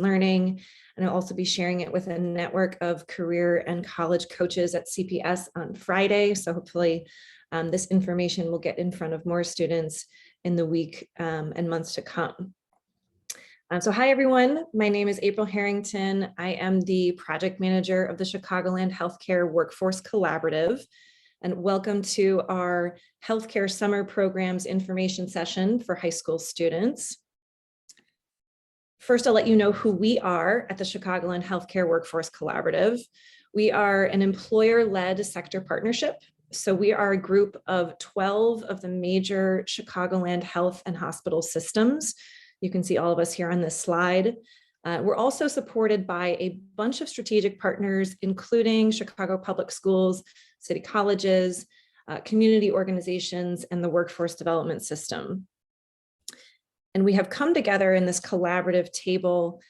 learning, and I'll also be sharing it with a network of career and college coaches at CPS on Friday. So hopefully this information will get in front of more students in the week and months to come. So hi, everyone. My name is April Harrington. I am the project manager of the Chicagoland Healthcare Workforce Collaborative. And welcome to our Healthcare Summer Programs information session for high school students. First, I'll let you know who we are at the Chicagoland Healthcare Workforce Collaborative. We are an employer-led sector partnership. So we are a group of 12 of the major Chicagoland health and hospital systems. You can see all of us here on this slide. We're also supported by a bunch of strategic partners, including Chicago Public Schools, city colleges, community organizations, and the workforce development system. And we have come together in this collaborative table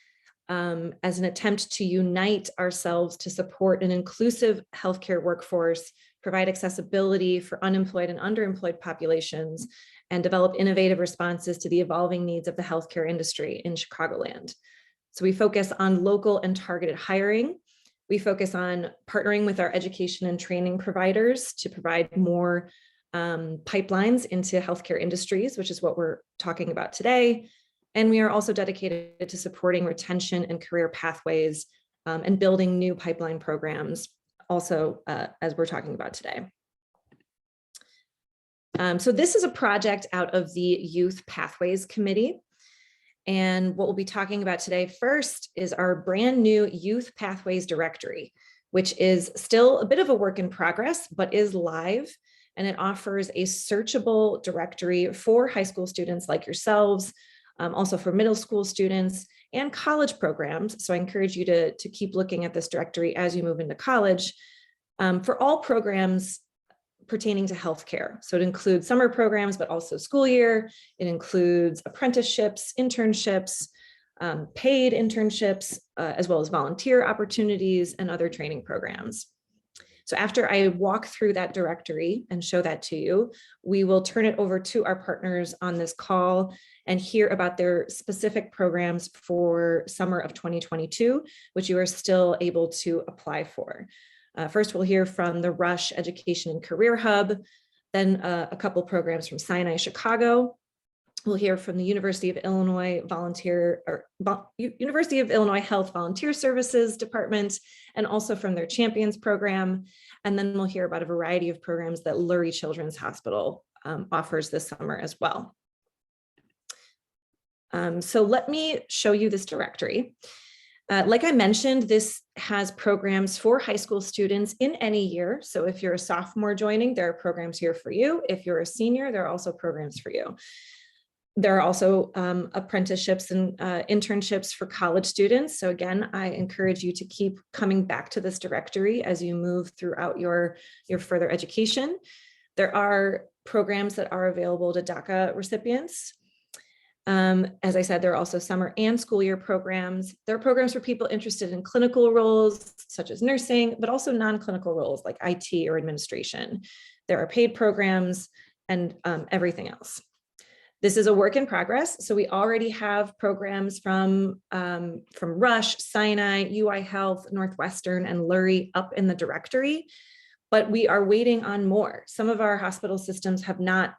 as an attempt to unite ourselves to support an inclusive healthcare workforce, provide accessibility for unemployed and underemployed populations, and develop innovative responses to the evolving needs of the healthcare industry in Chicagoland. So we focus on local and targeted hiring. We focus on partnering with our education and training providers to provide more pipelines into healthcare industries, which is what we're talking about today. And we are also dedicated to supporting retention and career pathways and building new pipeline programs, also as we're talking about today. So this is a project out of the Youth Pathways Committee. And what we'll be talking about today first is our brand new Youth Pathways Directory, which is still a bit of a work in progress, but is live. And it offers a searchable directory for high school students like yourselves, also for middle school students and college programs. So I encourage you to keep looking at this directory as you move into college for all programs pertaining to healthcare. So it includes summer programs, but also school year. It includes apprenticeships, internships, paid internships, as well as volunteer opportunities and other training programs. So after I walk through that directory and show that to you, we will turn it over to our partners on this call and hear about their specific programs for summer of 2022, which you are still able to apply for. First, we'll hear from the Rush Education and Career Hub, then a couple programs from Sinai Chicago. We'll hear from the University of Illinois University of Illinois Health Volunteer Services Department, and also from their Champions program. And then we'll hear about a variety of programs that Lurie Children's Hospital offers this summer as well. So let me show you this directory. Like I mentioned, this has programs for high school students in any year. So if you're a sophomore joining, there are programs here for you. If you're a senior, there are also programs for you. There are also apprenticeships and internships for college students. So again, I encourage you to keep coming back to this directory as you move throughout your further education. There are programs that are available to DACA recipients. As I said, there are also summer and school year programs. There are programs for people interested in clinical roles, such as nursing, but also non-clinical roles like IT or administration. There are paid programs and everything else. This is a work in progress. So we already have programs from Rush, Sinai, UI Health, Northwestern, and Lurie up in the directory, but we are waiting on more. Some of our hospital systems have not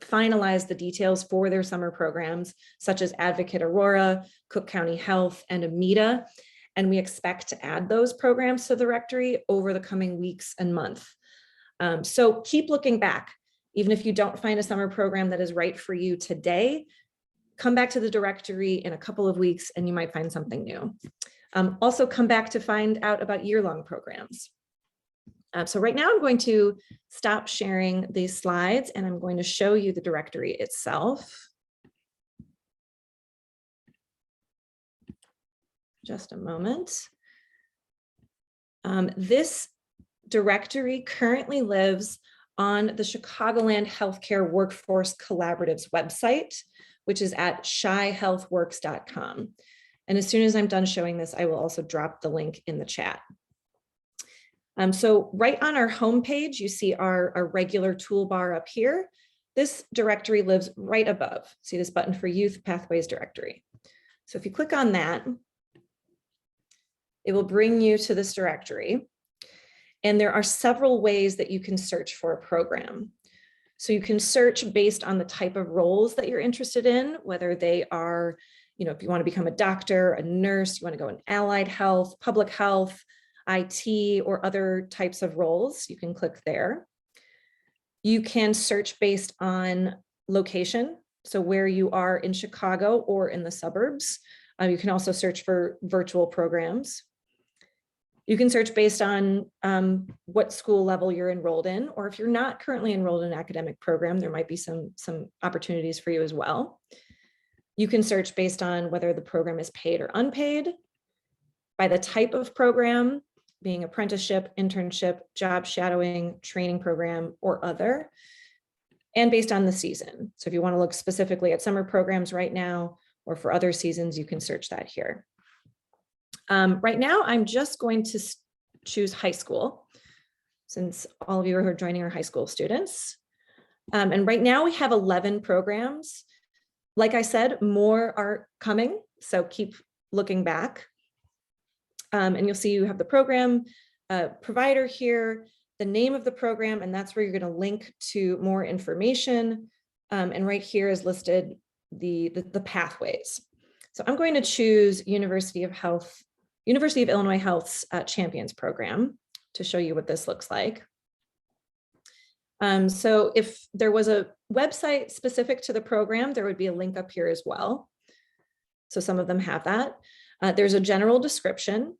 finalize the details for their summer programs, such as Advocate Aurora, Cook County Health, and AMITA. And we expect to add those programs to the directory over the coming weeks and months. So keep looking back. Even if you don't find a summer program that is right for you today, come back to the directory in a couple of weeks and you might find something new. Also come back to find out about year-long programs. So right now I'm going to stop sharing these slides and I'm going to show you the directory itself. Just a moment. This directory currently lives on the Chicagoland Healthcare Workforce Collaborative's website, which is at chihealthworks.com. And as soon as I'm done showing this, I will also drop the link in the chat. So right on our homepage, you see our regular toolbar up here. This directory lives right above. See this button for Youth Pathways Directory. So if you click on that, it will bring you to this directory. And there are several ways that you can search for a program. So you can search based on the type of roles that you're interested in, whether they are, if you want to become a doctor, a nurse, you want to go in allied health, public health, IT, or other types of roles, you can click there. You can search based on location, so where you are in Chicago or in the suburbs. You can also search for virtual programs. You can search based on what school level you're enrolled in, or if you're not currently enrolled in an academic program, there might be some opportunities for you as well. You can search based on whether the program is paid or unpaid, by the type of program, being apprenticeship, internship, job shadowing, training program, or other, and based on the season. So if you want to look specifically at summer programs right now, or for other seasons, you can search that here. Right now, I'm just going to choose high school, since all of you are joining our high school students. And right now we have 11 programs. Like I said, more are coming, so keep looking back. And you'll see you have the program provider here, the name of the program, and that's where you're going to link to more information. And right here is listed the pathways. So I'm going to choose University of Illinois Health's Champions program to show you what this looks like. So if there was a website specific to the program, there would be a link up here as well. So some of them have that. There's a general description,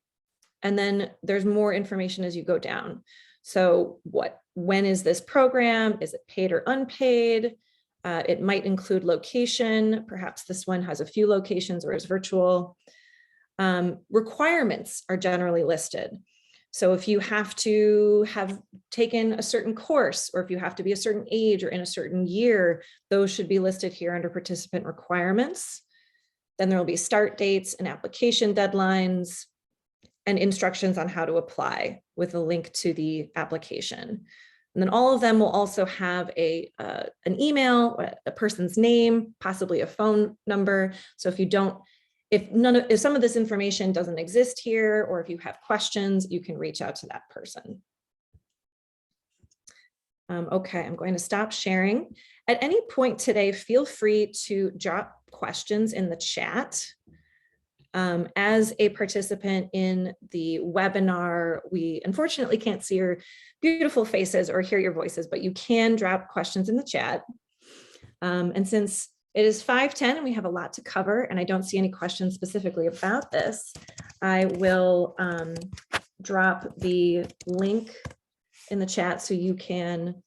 and then there's more information as you go down. So when is this program? Is it paid or unpaid? It might include location. Perhaps this one has a few locations or is virtual. Requirements are generally listed. So if you have to have taken a certain course, or if you have to be a certain age or in a certain year, those should be listed here under participant requirements. Then there will be start dates and application deadlines and instructions on how to apply with a link to the application. And then all of them will also have an email, a person's name, possibly a phone number. So if some of this information doesn't exist here, or if you have questions, you can reach out to that person. Okay, I'm going to stop sharing. At any point today, feel free to drop questions in the chat. As a participant in the webinar, we unfortunately can't see your beautiful faces or hear your voices, but you can drop questions in the chat. And since it is 5:10 and we have a lot to cover, and I don't see any questions specifically about this, I will drop the link in the chat so you can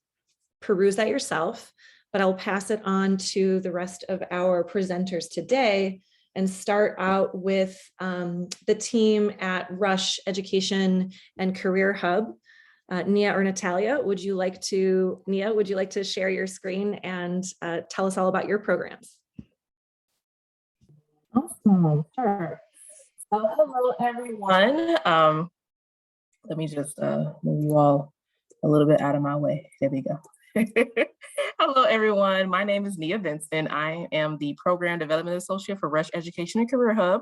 peruse that yourself, but I'll pass it on to the rest of our presenters today and start out with the team at Rush Education and Career Hub. Nia or Natalia, would you like to share your screen and tell us all about your programs? Awesome, sure. So hello, everyone. Let me just move you all a little bit out of my way. There we go. Hello, everyone. My name is Nia Vincent. I am the Program Development Associate for Rush Education and Career Hub,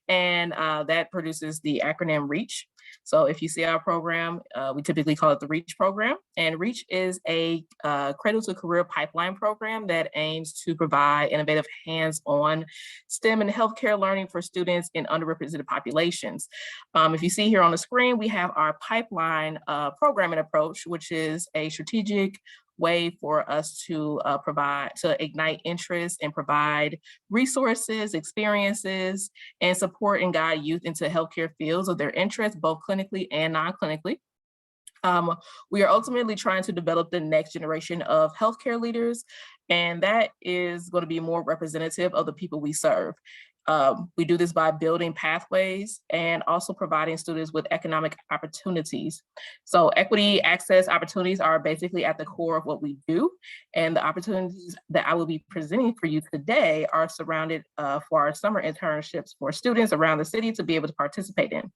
and that produces the acronym REACH. So if you see our program, we typically call it the REACH program, and REACH is a Cradle to Career pipeline program that aims to provide innovative hands-on STEM and healthcare learning for students in underrepresented populations. If you see here on the screen, we have our pipeline programming approach, which is a strategic way for us to ignite interest and provide resources, experiences, and support and guide youth into healthcare fields of their interest, both clinically and non-clinically. We are ultimately trying to develop the next generation of healthcare leaders, and that is going to be more representative of the people we serve. We do this by building pathways and also providing students with economic opportunities. So equity, access, opportunities are basically at the core of what we do. And the opportunities that I will be presenting for you today are surrounded for our summer internships for students around the city to be able to participate in.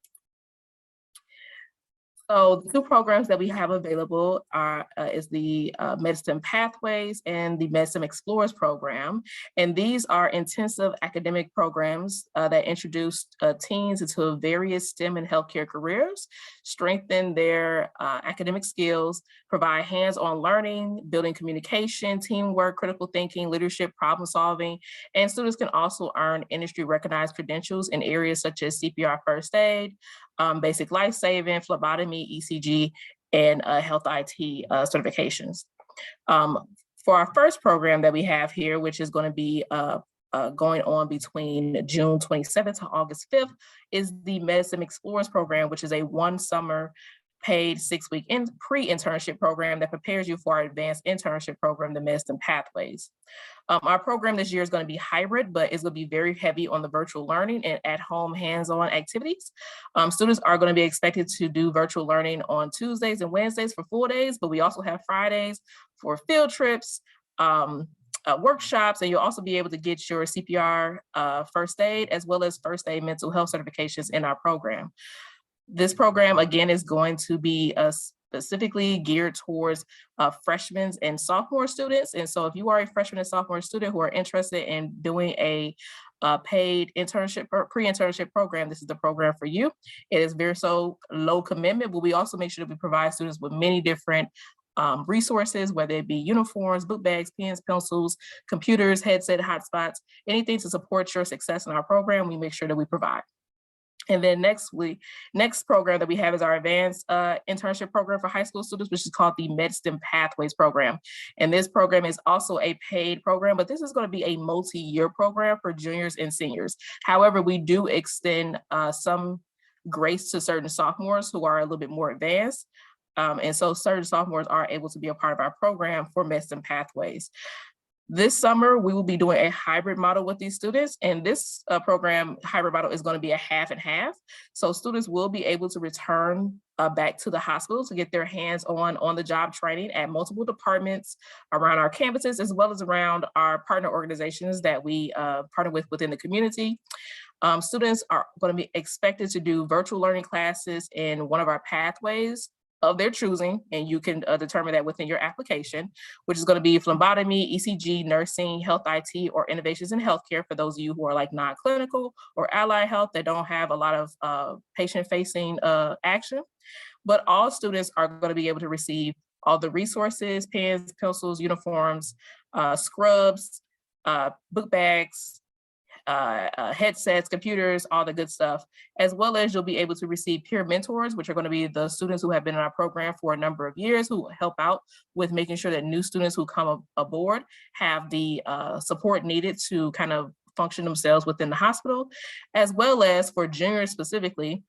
So the two programs that we have available are is the Medicine Pathways and the Medicine Explorers program. And these are intensive academic programs that introduce teens into various STEM and healthcare careers, strengthen their academic skills, provide hands-on learning, building communication, teamwork, critical thinking, leadership, problem solving, and students can also earn industry recognized credentials in areas such as CPR first aid, basic life saving, phlebotomy, ECG, and health IT certifications. For our first program that we have here, which is going to be going on between June 27th to August 5th, is the Medicine Explorers program, which is a one summer paid 6-week pre-internship program that prepares you for our advanced internship program, the Medicine Pathways. Our program this year is going to be hybrid, but it's going to be very heavy on the virtual learning and at-home hands-on activities. Students are going to be expected to do virtual learning on Tuesdays and Wednesdays for full days, but we also have Fridays for field trips, workshops, and you'll also be able to get your CPR first aid as well as first aid mental health certifications in our program. This program, again, is going to be specifically geared towards freshmen and sophomore students. And so if you are a freshman and sophomore student who are interested in doing a paid internship or pre-internship program, this is the program for you. It is very low commitment, but we also make sure that we provide students with many different resources, whether it be uniforms, book bags, pens, pencils, computers, headset, hotspots, anything to support your success in our program, we make sure that we provide. And then next program that we have is our advanced internship program for high school students, which is called the Medicine Pathways program. And this program is also a paid program, but this is going to be a multi-year program for juniors and seniors. However, we do extend some grace to certain sophomores who are a little bit more advanced. And so certain sophomores are able to be a part of our program for Medicine Pathways. This summer, we will be doing a hybrid model with these students, and this program hybrid model is going to be a half and half. So students will be able to return back to the hospital to get their hands on the job training at multiple departments around our campuses, as well as around our partner organizations that we partner with within the community. Students are going to be expected to do virtual learning classes in one of our pathways of their choosing, and you can determine that within your application, which is going to be phlebotomy, ECG, nursing, health IT, or innovations in healthcare for those of you who are like non-clinical or allied health that don't have a lot of patient-facing action. But all students are going to be able to receive all the resources, pens, pencils, uniforms, scrubs, book bags, headsets, computers, all the good stuff, as well as you'll be able to receive peer mentors, which are going to be the students who have been in our program for a number of years, who help out with making sure that new students who come aboard have the support needed to kind of function themselves within the hospital, as well as for juniors specifically.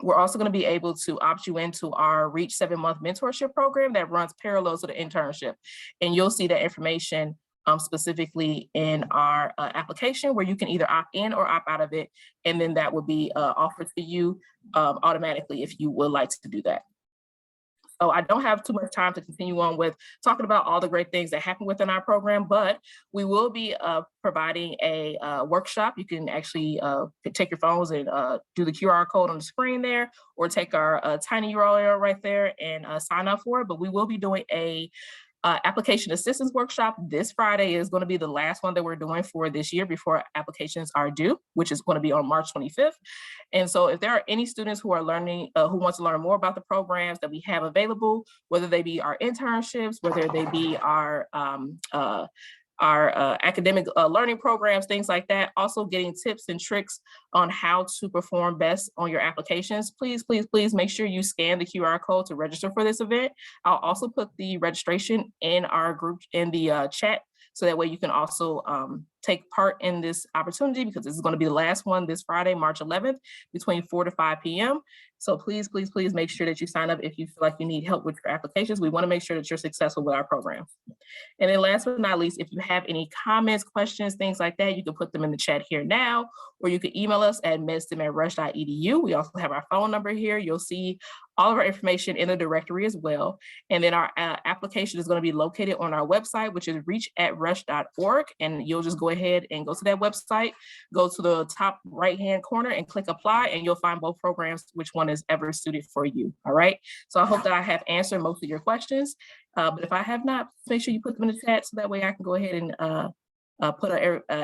We're also going to be able to opt you into our Reach 7-month mentorship program that runs parallel to the internship. And you'll see that information specifically in our application, where you can either opt in or opt out of it. And then that will be offered to you automatically if you would like to do that. So I don't have too much time to continue on with talking about all the great things that happen within our program, but we will be providing a workshop. You can actually take your phones and do the QR code on the screen there, or take our tiny URL right there and sign up for it. But we will be doing a application assistance workshop. This Friday is going to be the last one that we're doing for this year before applications are due, which is going to be on March 25th. And so if there are any students who are learning, who want to learn more about the programs that we have available, whether they be our internships, whether they be our academic learning programs, things like that, also getting tips and tricks on how to perform best on your applications, please make sure you scan the QR code to register for this event. I'll also put the registration in our group in the chat, so that way you can also take part in this opportunity, because this is going to be the last one this Friday, March 11th, between 4 to 5 p.m. So please make sure that you sign up if you feel like you need help with your applications. We want to make sure that you're successful with our program. And then last but not least, if you have any comments, questions, things like that, you can put them in the chat here now, or you can email us at medstem@rush.edu. We also have our phone number here. You'll see all of our information in the directory as well. And then our application is going to be located on our website, which is reach@rush.org. And you'll just go ahead and go to that website, go to the top right-hand corner and click apply, and you'll find both programs, which one is ever suited for you. All right. So I hope that I have answered most of your questions. But if I have not, make sure you put them in the chat so that way I can go ahead and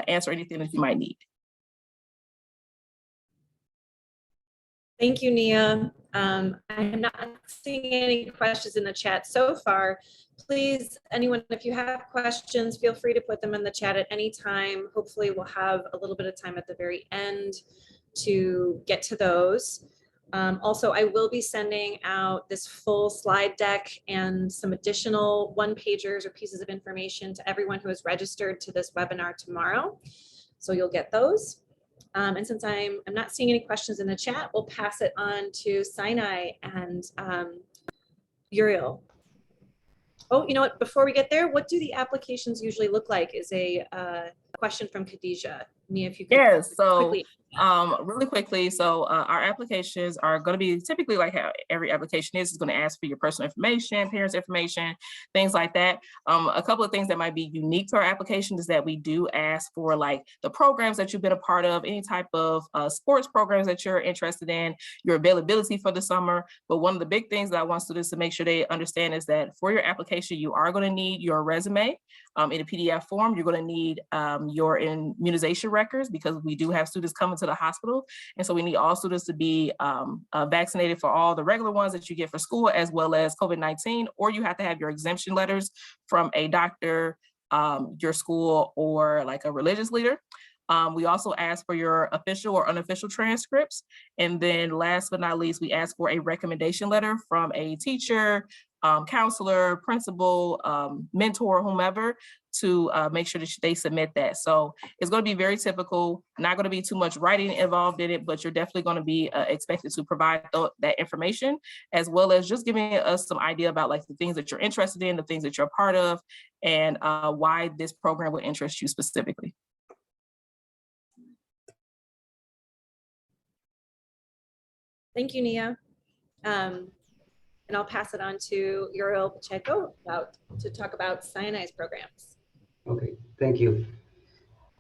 answer anything that you might need. Thank you, Nia. I am not seeing any questions in the chat so far. Please, anyone, if you have questions, feel free to put them in the chat at any time. Hopefully we'll have a little bit of time at the very end to get to those. Also, I will be sending out this full slide deck and some additional one-pagers or pieces of information to everyone who is registered to this webinar tomorrow. So you'll get those. And since I'm not seeing any questions in the chat, we'll pass it on to Sinai and Uriel. Oh, you know what, before we get there, what do the applications usually look like is a question from Khadijah. Nia, if you could quickly. Really quickly. So our applications are going to be typically like how every application is. It's going to ask for your personal information, parents' information, things like that. A couple of things that might be unique to our application is that we do ask for like the programs that you've been a part of, any type of sports programs that you're interested in, your availability for the summer. But one of the big things that I want students to make sure they understand is that for your application, you are going to need your resume in a PDF form. You're going to need your immunization records, because we do have students coming to the hospital. And so we need all students to be vaccinated for all the regular ones that you get for school, as well as COVID-19, or you have to have your exemption letters from a doctor, your school, or like a religious leader. We also ask for your official or unofficial transcripts. And then last but not least, we ask for a recommendation letter from a teacher, counselor, principal, mentor, whomever, to make sure that they submit that. So it's going to be very typical, not going to be too much writing involved in it, but you're definitely going to be expected to provide that information, as well as just giving us some idea about like the things that you're interested in, the things that you're a part of, and why this program would interest you specifically. Thank you, Nia. And I'll pass it on to Uriel Pacheco to talk about Sinai's programs. Okay, thank you.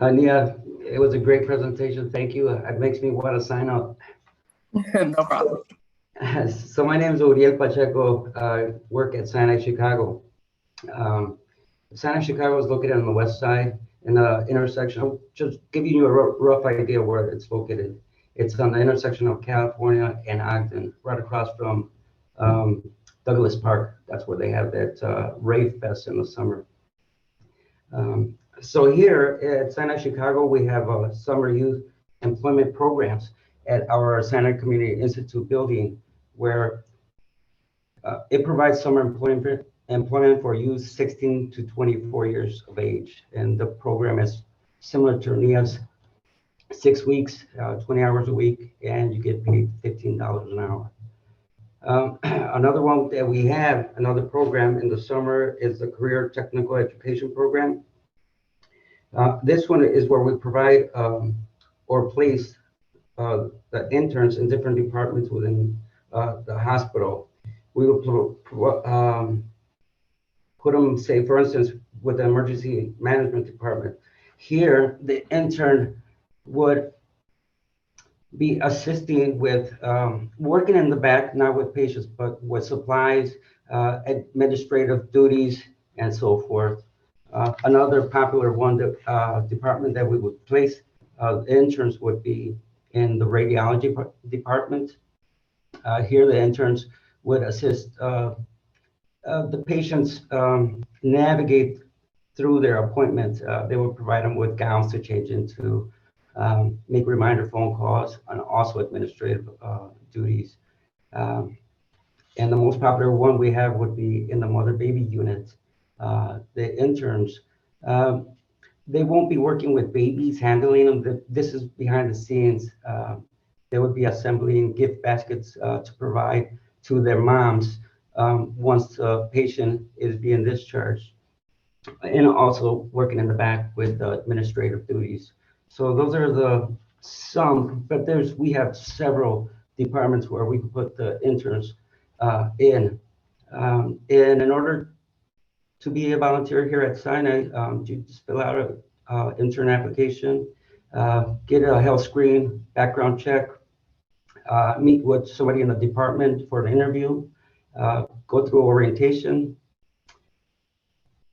Nia, it was a great presentation. Thank you. It makes me want to sign up. No problem. So my name is Uriel Pacheco. I work at Sinai Chicago. Sinai Chicago is located on the west side in the intersection. I'll just give you a rough idea where it's located. It's on the intersection of California and Ogden, right across from Douglas Park. That's where they have that rave fest in the summer. So here at Sinai Chicago, we have summer youth employment programs at our Sinai Community Institute building, where it provides summer employment for youth 16 to 24 years of age. And the program is similar to Nia's, 6 weeks, 20 hours a week, and you get paid $15 an hour. Another one that we have, another program in the summer, is the Career Technical Education Program. This one is where we provide or place the interns in different departments within the hospital. We will put them, say, for instance, with the emergency management department. Here, the intern would be assisting with working in the back, not with patients, but with supplies, administrative duties, and so forth. Another popular one, department that we would place interns would be in the radiology department. Here, the interns would assist the patients navigate through their appointments. They would provide them with gowns to change into, make reminder phone calls, and also administrative duties. And the most popular one we have would be in the mother-baby unit. The interns, they won't be working with babies, handling them. This is behind the scenes. They would be assembling gift baskets to provide to their moms once the patient is being discharged, and also working in the back with administrative duties. So those are some, but we have several departments where we can put the interns in. And in order to be a volunteer here at Sinai, you just fill out intern application, get a health screen, background check, meet with somebody in the department for an interview, go through orientation,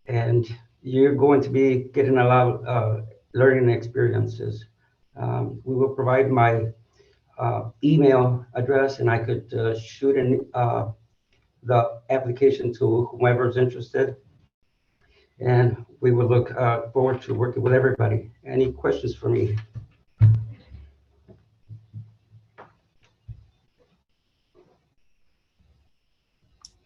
and you're going to be getting a lot of learning experiences. We will provide my email address, and I could shoot in the application to whomever's interested. And we will look forward to working with everybody. Any questions for me?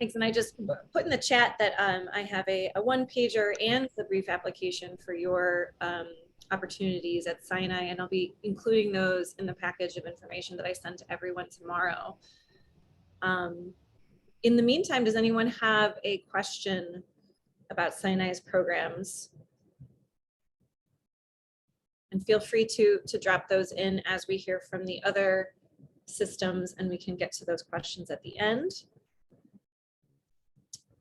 Thanks, and I just put in the chat that I have a one-pager and the brief application for your opportunities at Sinai, and I'll be including those in the package of information that I send to everyone tomorrow. In the meantime, does anyone have a question about Sinai's programs? And feel free to drop those in as we hear from the other systems, and we can get to those questions at the end.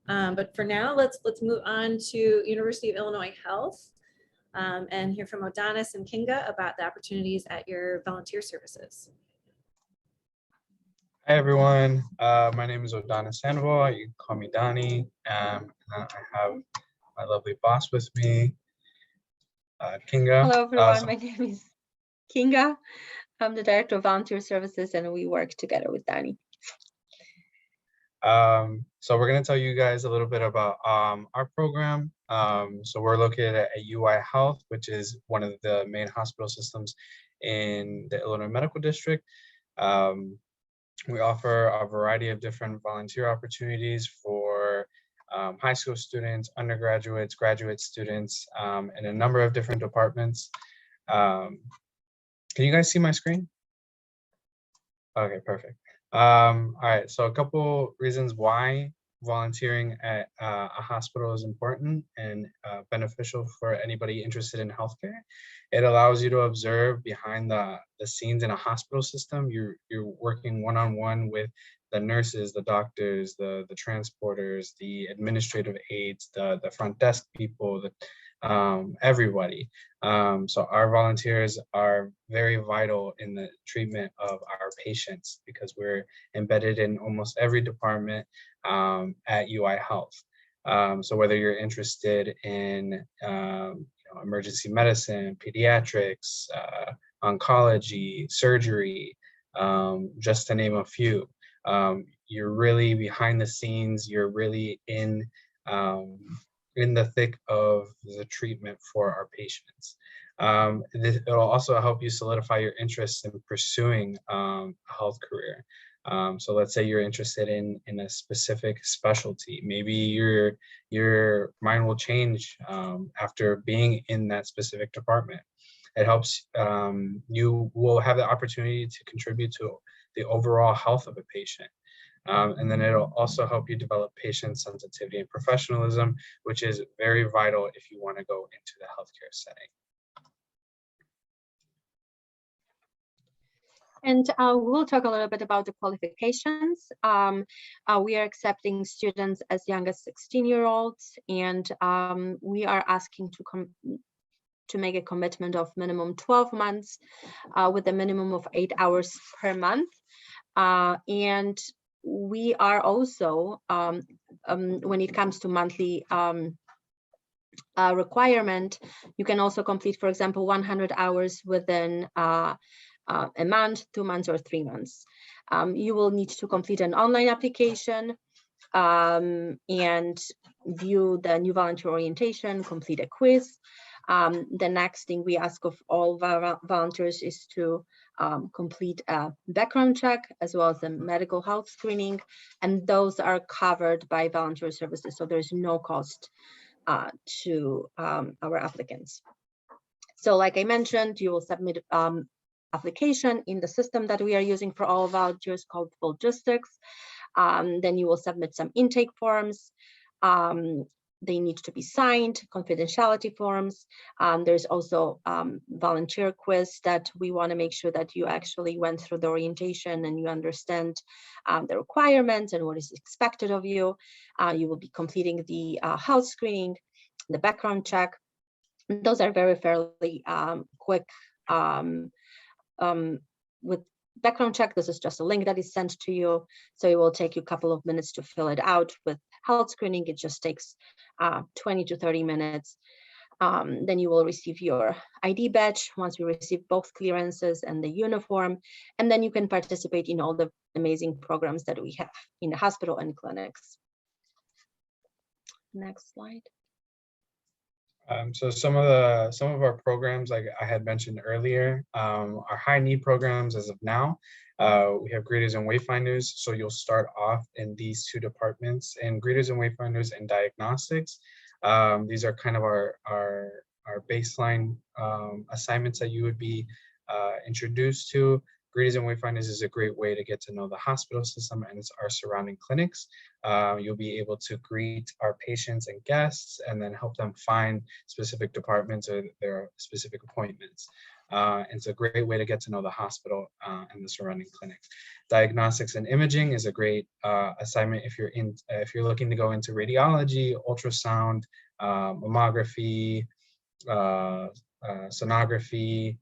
But for now, let's move on to University of Illinois Health and hear from Adonis and Kinga about the opportunities at your volunteer services. Hi everyone, my name is Adonis Sandoval. You can call me Donnie. I have my lovely boss with me, Kinga. Hello everyone, my name is Kinga. I'm the Director of Volunteer Services and we work together with Donnie. So we're going to tell you guys a little bit about our program. So we're located at UI Health, which is one of the main hospital systems in the Illinois Medical District. We offer a variety of different volunteer opportunities for high school students, undergraduates, graduate students, in a number of different departments. Can you guys see my screen? Okay, perfect. All right, so a couple reasons why volunteering at a hospital is important and beneficial for anybody interested in healthcare. It allows you to observe behind the scenes in a hospital system. You're working one-on-one with the nurses, the doctors, the transporters, the administrative aides, the front desk people, everybody. So our volunteers are very vital in the treatment of our patients because we're embedded in almost every department at UI Health. So whether you're interested in emergency medicine, pediatrics, oncology, surgery, just to name a few, you're really behind the scenes. You're really in the thick of the treatment for our patients. It'll also help you solidify your interest in pursuing a health career. So let's say you're interested in a specific specialty. Maybe your mind will change after being in that specific department. It helps, you will have the opportunity to contribute to the overall health of a patient. And then it'll also help you develop patient sensitivity and professionalism, which is very vital if you want to go into the healthcare setting. And we'll talk a little bit about the qualifications. We are accepting students as young as 16-year-olds, and we are asking to make a commitment of minimum 12 months with a minimum of 8 hours per month. And we are also, when it comes to monthly requirement, you can also complete, for example, 100 hours within a month, 2 months, or 3 months. You will need to complete an online application and view the new volunteer orientation, complete a quiz. The next thing we ask of all volunteers is to complete a background check as well as a medical health screening, and those are covered by volunteer services, so there's no cost to our applicants. So like I mentioned, you will submit application in the system that we are using for all volunteers called Logistics. Then you will submit some intake forms. They need to be signed, confidentiality forms. There's also volunteer quiz that we want to make sure that you actually went through the orientation and you understand the requirements and what is expected of you. You will be completing the health screening, the background check, Those are very fairly quick with background check. This is just a link that is sent to you. So it will take you a couple of minutes to fill it out. With health screening, it just takes 20 to 30 minutes. Then you will receive your ID badge once we receive both clearances and the uniform. And then you can participate in all the amazing programs that we have in the hospital and clinics. Next slide. So some of our programs, like I had mentioned earlier, are high need programs as of now. We have greeters and wayfinders. So you'll start off in these two departments, and greeters and wayfinders and diagnostics. These are kind of our baseline assignments that you would be introduced to. Greeters and wayfinders is a great way to get to know the hospital system and our surrounding clinics. You'll be able to greet our patients and guests and then help them find specific departments or their specific appointments. It's a great way to get to know the hospital and the surrounding clinics. Diagnostics and imaging is a great assignment if you're looking to go into radiology, ultrasound, mammography, sonography,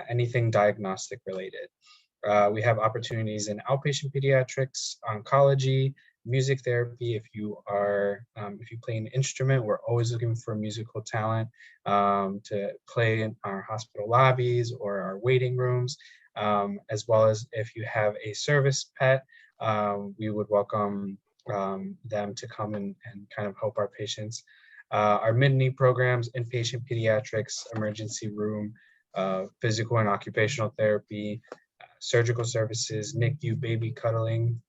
anything diagnostic related. We have opportunities in outpatient pediatrics, oncology, music therapy. If you play an instrument, we're always looking for musical talent to play in our hospital lobbies or our waiting rooms, as well as if you have a service pet, we would welcome them to come and kind of help our patients. Our mid-need programs, inpatient pediatrics, emergency room, physical and occupational therapy, surgical services, NICU, baby cuddling,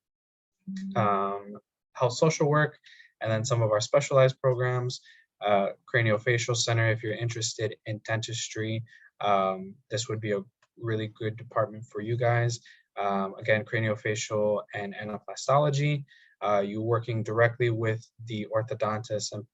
health social work, and then some of our specialized programs, craniofacial center. If you're interested in dentistry, this would be a really good department for you guys. Again, craniofacial and anaplastology. You working directly with the orthodontists and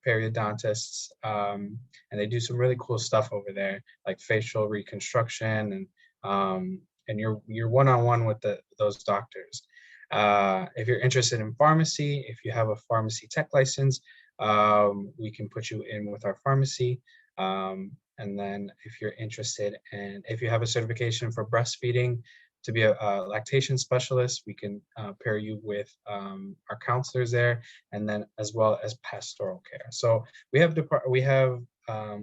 periodontists, and they do some really cool stuff over there, like facial reconstruction, and you're one-on-one with those doctors. If you're interested in pharmacy, if you have a pharmacy tech license, we can put you in with our pharmacy. And then if you're interested and if you have a certification for breastfeeding to be a lactation specialist, we can pair you with our counselors there, and then as well as pastoral care. So we have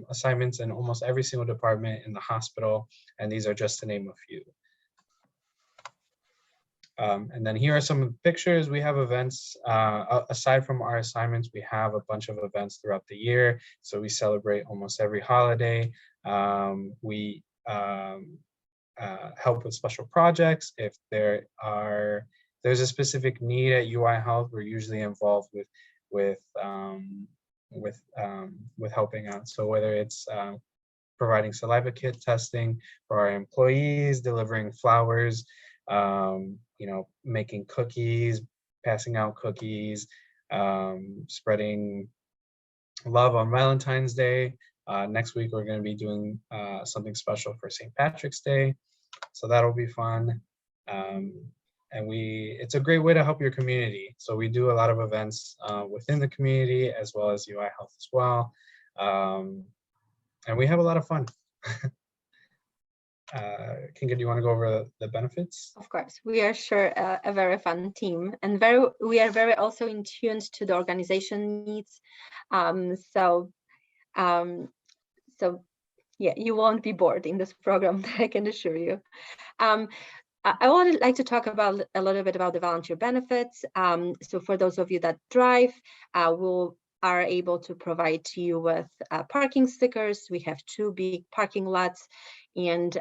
assignments in almost every single department in the hospital, and these are just to name a few. And then here are some of the pictures. We have events, aside from our assignments, we have a bunch of events throughout the year. So we celebrate almost every holiday. We help with special projects. If there's a specific need at UI Health, we're usually involved with helping out. So whether it's providing saliva kit testing for our employees, delivering flowers, making cookies, passing out cookies, spreading love on Valentine's Day. Next week, we're going to be doing something special for St. Patrick's Day. So that'll be fun. And it's a great way to help your community. So we do a lot of events within the community as well as UI Health as well. And we have a lot of fun. Kinga, do you want to go over the benefits? Of course, we are sure a very fun team, and we are very also in tune to the organization needs. So yeah, you won't be bored in this program, I can assure you. I would like to talk about a little bit about the volunteer benefits. So for those of you that drive, we are able to provide you with parking stickers. We have 2 big parking lots, and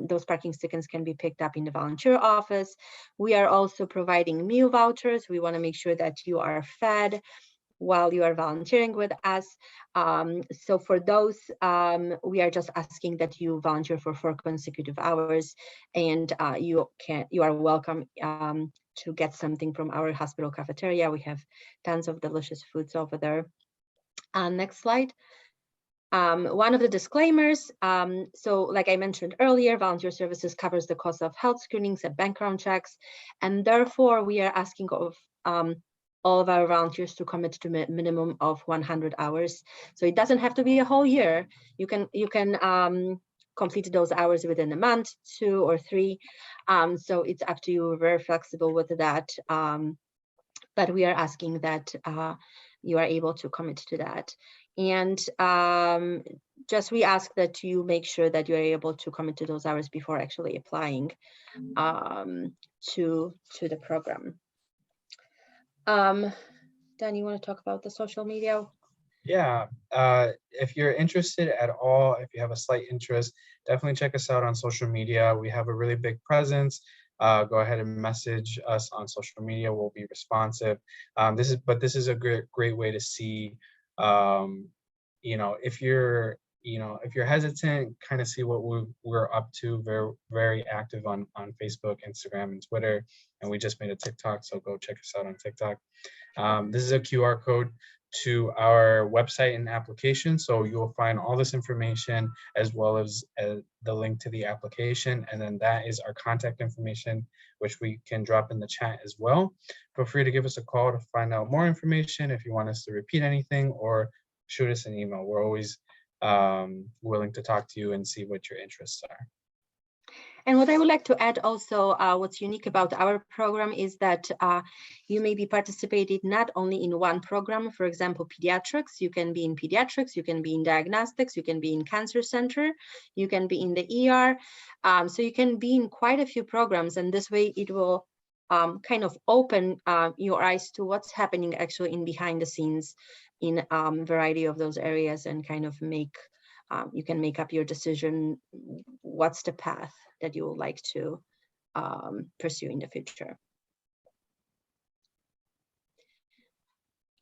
those parking stickers can be picked up in the volunteer office. We are also providing meal vouchers. We want to make sure that you are fed while you are volunteering with us. So for those, we are just asking that you volunteer for 4 consecutive hours, and you are welcome to get something from our hospital cafeteria. We have tons of delicious foods over there. Next slide. One of the disclaimers, so like I mentioned earlier, volunteer services covers the cost of health screenings and background checks, and therefore we are asking of all of our volunteers to commit to a minimum of 100 hours. So it doesn't have to be a whole year. You can complete those hours within a month, 2 or 3. So it's up to you. We're very flexible with that. But we are asking that you are able to commit to that. And just we ask that you make sure that you are able to commit to those hours before actually applying to the program. Dan, you want to talk about the social media? Yeah, if you're interested at all, if you have a slight interest, definitely check us out on social media. We have a really big presence. Go ahead and message us on social media. We'll be responsive. This is a great way to see, if you're hesitant, kind of see what we're up to. Very active on Facebook, Instagram, and Twitter. And we just made a TikTok, so go check us out on TikTok. This is a QR code to our website and application. So you will find all this information as well as the link to the application. And then that is our contact information, which we can drop in the chat as well. Feel free to give us a call to find out more information if you want us to repeat anything, or shoot us an email. We're always willing to talk to you and see what your interests are. And what I would like to add also, what's unique about our program is that you may be participating not only in one program, for example, pediatrics. You can be in pediatrics, you can be in diagnostics, you can be in cancer center, you can be in the ER. So you can be in quite a few programs, and this way it will kind of open your eyes to what's happening actually in behind the scenes in a variety of those areas, and kind of you can make up your decision, what's the path that you would like to pursue in the future.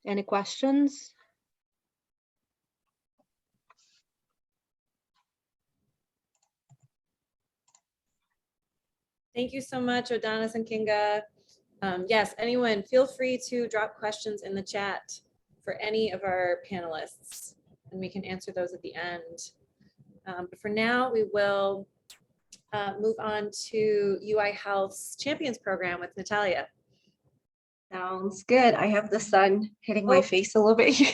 Any questions? Thank you so much, Adonis and Kinga. Yes, anyone, feel free to drop questions in the chat for any of our panelists, and we can answer those at the end. But for now, we will move on to UI Health's Champions Program with Natalia. Sounds good. I have the sun hitting my face a little bit here.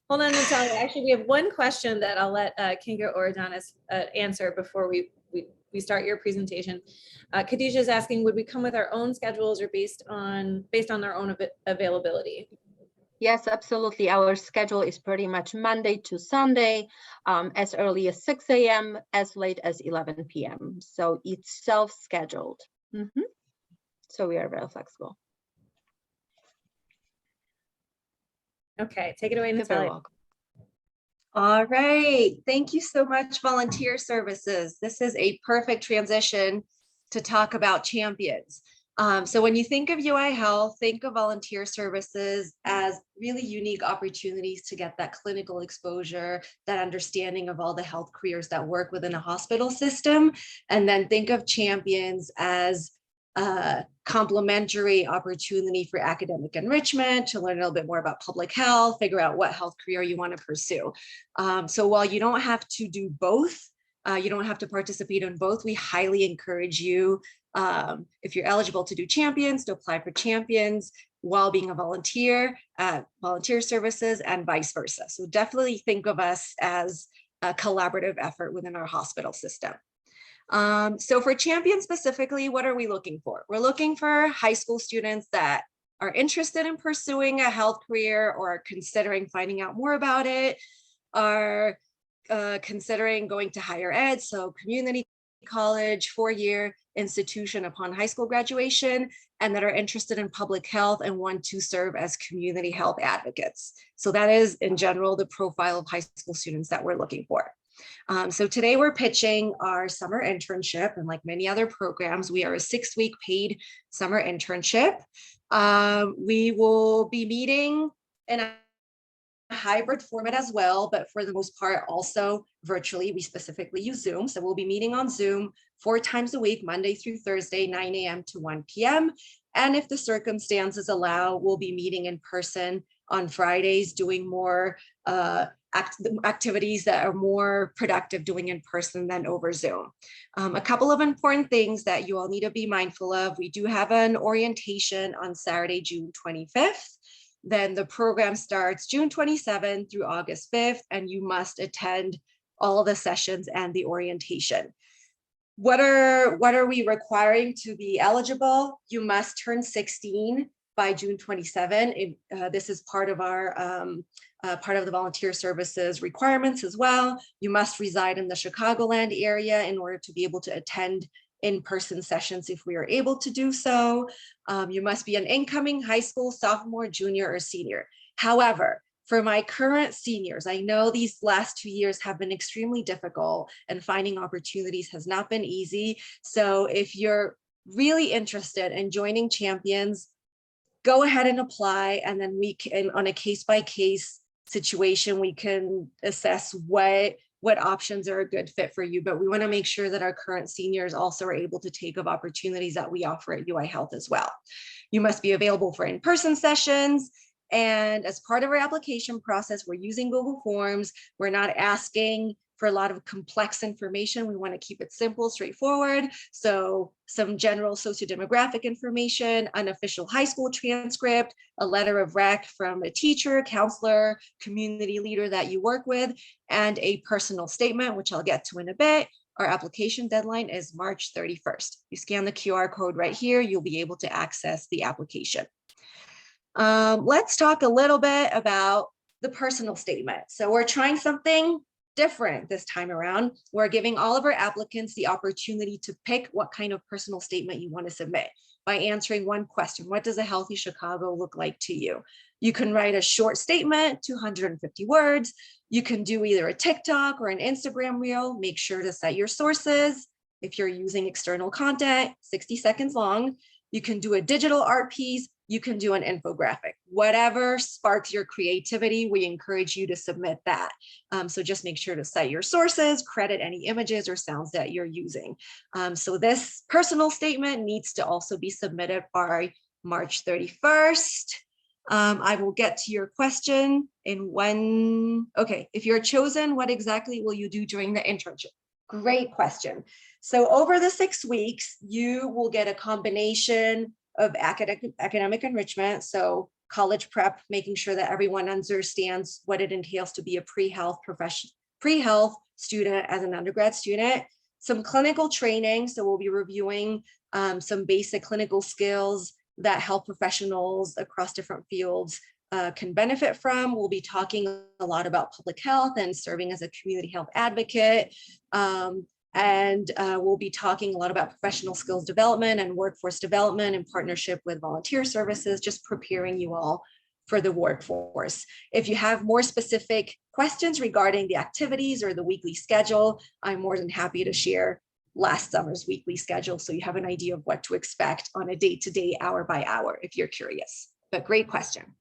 Hold on, Natalia. Actually, we have one question that I'll let Kinga or Adonis answer before we start your presentation. Khadija is asking, would we come with our own schedules or based on their own availability? Yes, absolutely. Our schedule is pretty much Monday to Sunday, as early as 6 a.m., as late as 11 p.m. So it's self-scheduled. So we are very flexible. Okay, take it away, Natalia. All right. Thank you so much, Volunteer Services. This is a perfect transition to talk about champions. So when you think of UI Health, think of volunteer services as really unique opportunities to get that clinical exposure, that understanding of all the health careers that work within a hospital system. And then think of champions as a complementary opportunity for academic enrichment, to learn a little bit more about public health, figure out what health career you want to pursue. So while you don't have to do both, you don't have to participate in both, we highly encourage you, if you're eligible to do champions, to apply for champions while being a volunteer at volunteer services, and vice versa. So definitely think of us as a collaborative effort within our hospital system. So for champions specifically, what are we looking for? We're looking for high school students that are interested in pursuing a health career, or are considering finding out more about it, are considering going to higher ed, so community college, 4-year institution upon high school graduation, and that are interested in public health and want to serve as community health advocates. So that is, in general, the profile of high school students that we're looking for. So today we're pitching our summer internship, and like many other programs, we are a 6-week paid summer internship. We will be meeting in a hybrid format as well, but for the most part also virtually. We specifically use Zoom, so we'll be meeting on Zoom 4 times a week, Monday through Thursday, 9 a.m. to 1 p.m. And if the circumstances allow, we'll be meeting in person on Fridays, doing more activities that are more productive doing in person than over Zoom. A couple of important things that you all need to be mindful of. We do have an orientation on Saturday, June 25th. then the program starts June 27th through August 5th, and you must attend all the sessions and the orientation. What are we requiring to be eligible? You must turn 16 by June 27. This is part of our part of the volunteer services requirements as well. You must reside in the Chicagoland area in order to be able to attend in-person sessions if we are able to do so. You must be an incoming high school sophomore, junior, or senior. However, for my current seniors, I know these last 2 years have been extremely difficult and finding opportunities has not been easy. So if you're really interested in joining Champions, go ahead and apply, and then we can, on a case-by-case situation, we can assess what options are a good fit for you. But we want to make sure that our current seniors also are able to take of opportunities that we offer at UI Health as well. You must be available for in-person sessions. And as part of our application process, we're using Google Forms. We're not asking for a lot of complex information. We want to keep it simple, straightforward. So some general sociodemographic information, unofficial high school transcript, a letter of rec from a teacher, counselor, community leader that you work with, and a personal statement, which I'll get to in a bit. Our application deadline is March 31st. You scan the QR code right here, you'll be able to access the application. Let's talk a little bit about the personal statement. So we're trying something different this time around. We're giving all of our applicants the opportunity to pick what kind of personal statement you want to submit by answering one question. What does a healthy Chicago look like to you? You can write a short statement, 250 words. You can do either a TikTok or an Instagram reel. Make sure to cite your sources. If you're using external content, 60 seconds long. You can do a digital art piece. You can do an infographic. Whatever sparks your creativity, we encourage you to submit that. So just make sure to cite your sources, credit any images or sounds that you're using. So this personal statement needs to also be submitted by March 31st. I will get to your question in one. Okay, if you're chosen, what exactly will you do during the internship? Great question. So over the 6 weeks, you will get a combination of academic enrichment. So college prep, making sure that everyone understands what it entails to be a pre-health student as an undergrad student. Some clinical training. So we'll be reviewing some basic clinical skills that health professionals across different fields can benefit from. We'll be talking a lot about public health and serving as a community health advocate. We'll be talking a lot about professional skills development and workforce development in partnership with volunteer services, just preparing you all for the workforce. If you have more specific questions regarding the activities or the weekly schedule, I'm more than happy to share last summer's weekly schedule so you have an idea of what to expect on a day-to-day, hour-by-hour, if you're curious. But great question.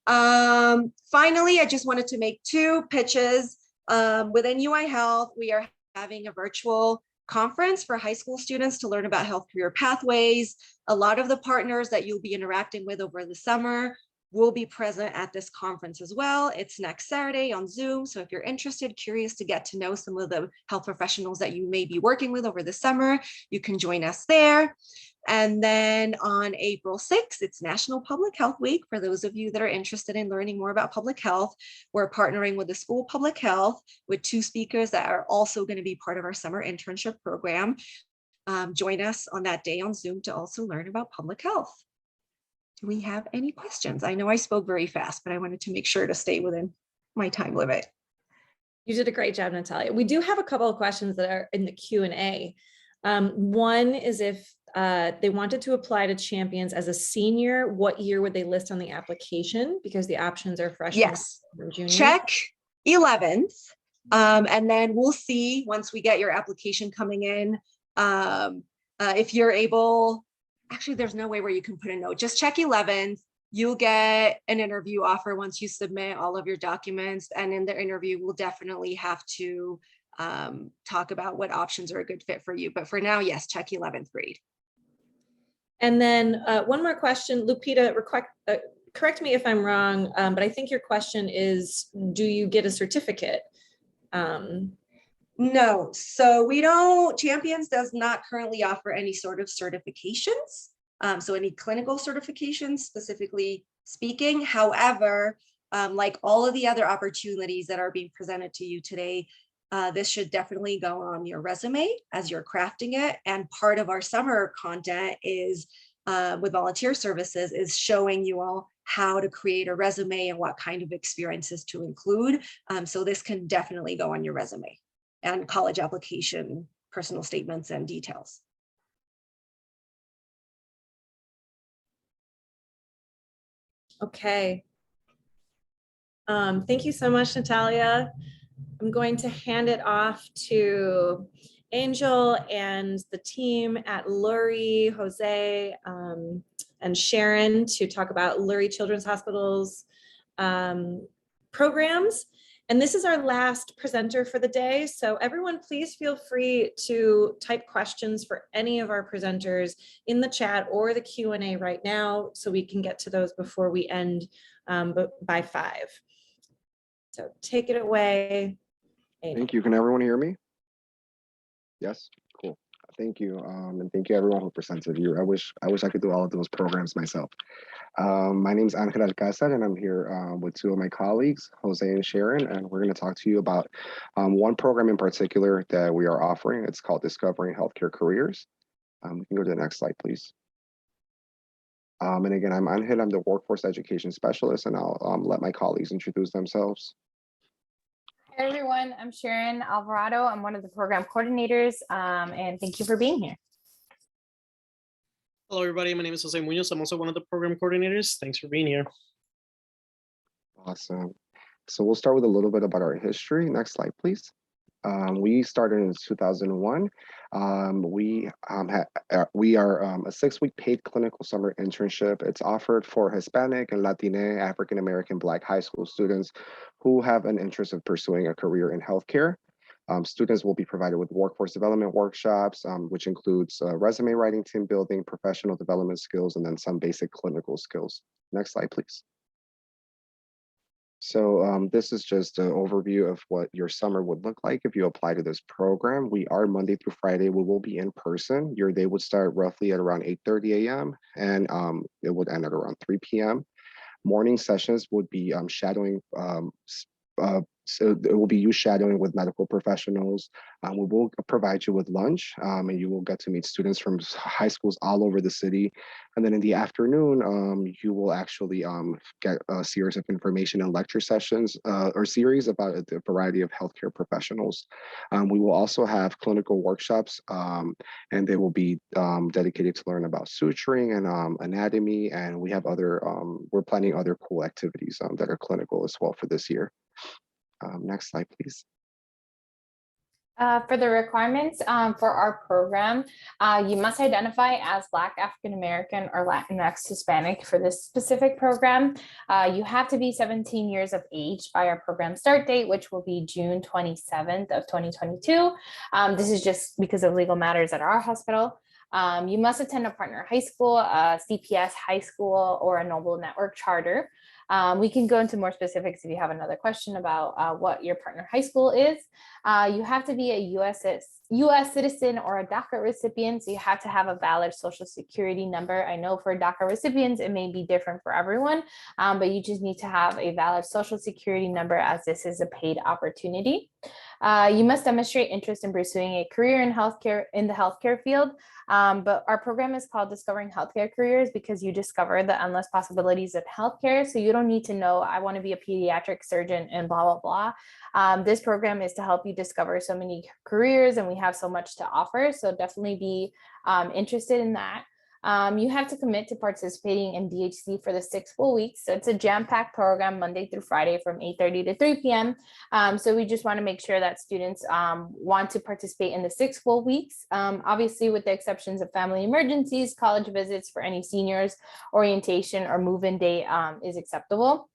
Finally, I just wanted to make 2 pitches. Within UI Health, we are having a virtual conference for high school students to learn about health career pathways. A lot of the partners that you'll be interacting with over the summer will be present at this conference as well. It's next Saturday on Zoom. So if you're interested, curious to get to know some of the health professionals that you may be working with over the summer, you can join us there. And then on April 6th, it's National Public Health Week. For those of you that are interested in learning more about public health, we're partnering with the School of Public Health with 2 speakers that are also going to be part of our summer internship program. Join us on that day on Zoom to also learn about public health. Do we have any questions? I know I spoke very fast, but I wanted to make sure to stay within my time limit. You did a great job, Natalia. We do have a couple of questions that are in the Q&A. One is if they wanted to apply to Champions as a senior, what year would they list on the application? Because the options are freshman, Yes, junior. check 11th. And then we'll see once we get your application coming in. If you're able, actually, there's no way where you can put a note. Just check 11th. You'll get an interview offer once you submit all of your documents. And in the interview, we'll definitely have to talk about what options are a good fit for you. But for now, yes, check 11th grade. And then one more question, Lupita, correct me if I'm wrong, but I think your question is, do you get a certificate? No, so we don't, Champions does not currently offer any sort of certifications. So any clinical certifications specifically speaking. However, like all of the other opportunities that are being presented to you today, this should definitely go on your resume as you're crafting it. And part of our summer content is with volunteer services is showing you all how to create a resume and what kind of experiences to include. So this can definitely go on your resume and college application, personal statements and details. Okay. Thank you so much, Natalia. I'm going to hand it off to Angel and the team at Lurie, Jose, and Sharon to talk about Lurie Children's Hospital's programs. And this is our last presenter for the day. So everyone, please feel free to type questions for any of our presenters in the chat or the Q&A right now, so we can get to those before we end by 5. So take it away. Angel. Thank you. Can everyone hear me? Yes, cool. Thank you. And thank you everyone who presented here. I wish I could do all of those programs myself. My name is Angel Casa, and I'm here with 2 of my colleagues, Jose and Sharon, and we're going to talk to you about one program in particular that we are offering. It's called Discovering Healthcare Careers. We can go to the next slide, please. And again, I'm Angel. I'm the Workforce Education Specialist, and I'll let my colleagues introduce themselves. Hey everyone, I'm Sharon Alvarado. I'm one of the program coordinators, and thank you for being here. Hello, everybody. My name is Jose Munoz. I'm also one of the program coordinators. Thanks for being here. Awesome. So we'll start with a little bit about our history. Next slide, please. We started in 2001. We are a 6-week paid clinical summer internship. It's offered for Hispanic and Latine, African American, Black high school students who have an interest in pursuing a career in healthcare. Students will be provided with workforce development workshops, which includes resume writing, team building, professional development skills, and then some basic clinical skills. Next slide, please. So this is just an overview of what your summer would look like if you apply to this program. We are Monday through Friday. We will be in person. Your day would start roughly at around 8:30 a.m. and it would end at around 3 p.m. Morning sessions would be shadowing. So it will be you shadowing with medical professionals. We will provide you with lunch, and you will get to meet students from high schools all over the city. And then in the afternoon, you will actually get a series of information and lecture sessions or series about a variety of healthcare professionals. We will also have clinical workshops, and they will be dedicated to learn about suturing and anatomy. And we have other, we're planning other cool activities that are clinical as well for this year. Next slide, please. For the requirements for our program, you must identify as Black, African American, or Latinx Hispanic for this specific program. You have to be 17 years of age by our program start date, which will be June 27th of 2022. This is just because of legal matters at our hospital. You must attend a partner high school, a CPS high school, or a Noble Network charter. We can go into more specifics if you have another question about what your partner high school is. You have to be a U.S. citizen or a DACA recipient, so you have to have a valid social security number. I know for DACA recipients, it may be different for everyone, but you just need to have a valid social security number as this is a paid opportunity. You must demonstrate interest in pursuing a career in healthcare, in the healthcare field. But our program is called Discovering Healthcare Careers because you discover the endless possibilities of healthcare. So you don't need to know, I want to be a pediatric surgeon and blah, blah, blah. This program is to help you discover so many careers, and we have so much to offer. So definitely be interested in that. You have to commit to participating in DHC for the 6 full weeks. So it's a jam-packed program Monday through Friday from 8:30 to 3 p.m. So we just want to make sure that students want to participate in the 6 full weeks. Obviously, with the exceptions of family emergencies, college visits for any seniors, orientation or move-in date is acceptable.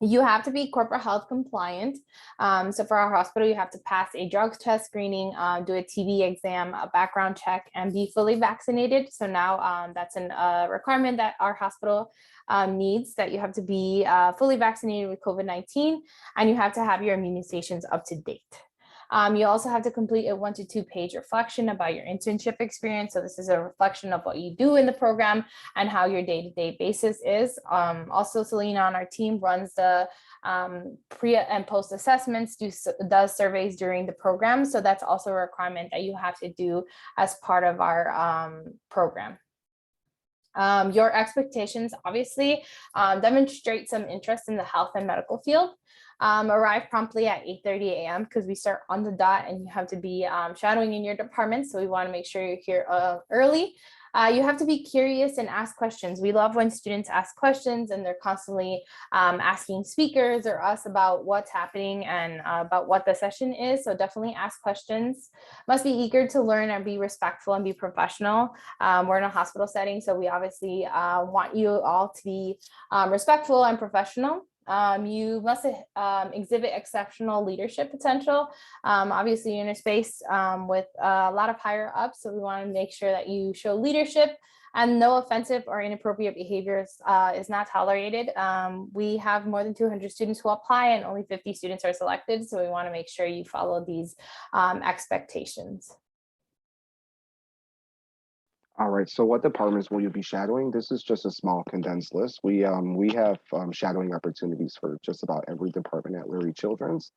You have to be corporate health compliant. So for our hospital, you have to pass a drug test screening, do a TB exam, a background check, and be fully vaccinated. So now that's a requirement that our hospital needs, that you have to be fully vaccinated with COVID-19, and you have to have your immunizations up to date. You also have to complete a 1 to 2 page reflection about your internship experience. So this is a reflection of what you do in the program and how your day-to-day basis is. Also, Selena on our team runs the pre and post assessments, does surveys during the program. So that's also a requirement that you have to do as part of our program. Your expectations obviously demonstrate some interest in the health and medical field. Arrive promptly at 8:30 a.m. because we start on the dot and you have to be shadowing in your department. So we want to make sure you're here early. You have to be curious and ask questions. We love when students ask questions and they're constantly asking speakers or us about what's happening and about what the session is. So definitely ask questions. Must be eager to learn and be respectful and be professional. We're in a hospital setting, so we obviously want you all to be respectful and professional. You must exhibit exceptional leadership potential. Obviously, you're in a space with a lot of higher ups, so we want to make sure that you show leadership and no offensive or inappropriate behaviors is not tolerated. We have more than 200 students who apply and only 50 students are selected, so we want to make sure you follow these expectations. All right, so what departments will you be shadowing? This is just a small condensed list. We have shadowing opportunities for just about every department at Lurie Children's.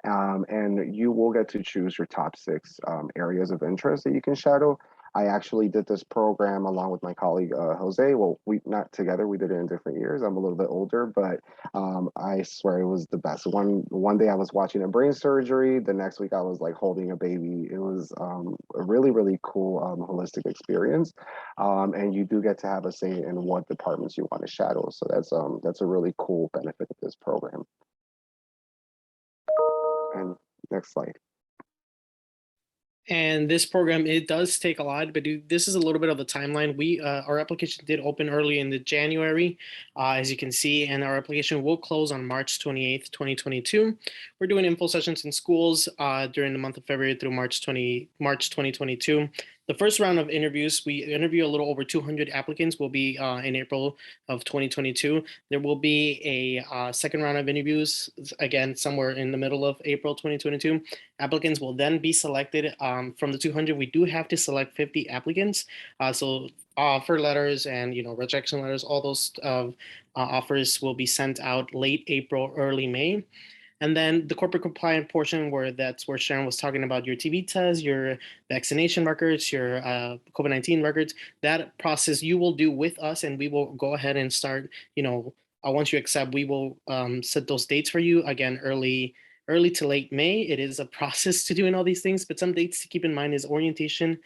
And you will get to choose your top 6 areas of interest that you can shadow. I actually did this program along with my colleague, Jose. Well, we not together, we did it in different years. I'm a little bit older, but I swear it was the best. One day I was watching a brain surgery. The next week I was like holding a baby. It was a really, really cool holistic experience. And you do get to have a say in what departments you want to shadow. So that's a really cool benefit of this program. And next slide. And this program, it does take a lot, but this is a little bit of the timeline. Our application did open early in the January, as you can see, and our application will close on March 28th, 2022. We're doing info sessions in schools during the month of February through March 2022. The first round of interviews, we interview a little over 200 applicants, will be in April of 2022. There will be a second round of interviews, again, somewhere in the middle of April 2022. Applicants will then be selected from the 200. We do have to select 50 applicants. So offer letters and rejection letters, all those offers will be sent out late April, early May. And then the corporate compliant portion, that's where Sharon was talking about your TB test, your vaccination records, your COVID-19 records, that process you will do with us, and we will go ahead and start, once you accept, we will set those dates for you, again, early to late May. It is a process to doing all these things, but some dates to keep in mind is orientation.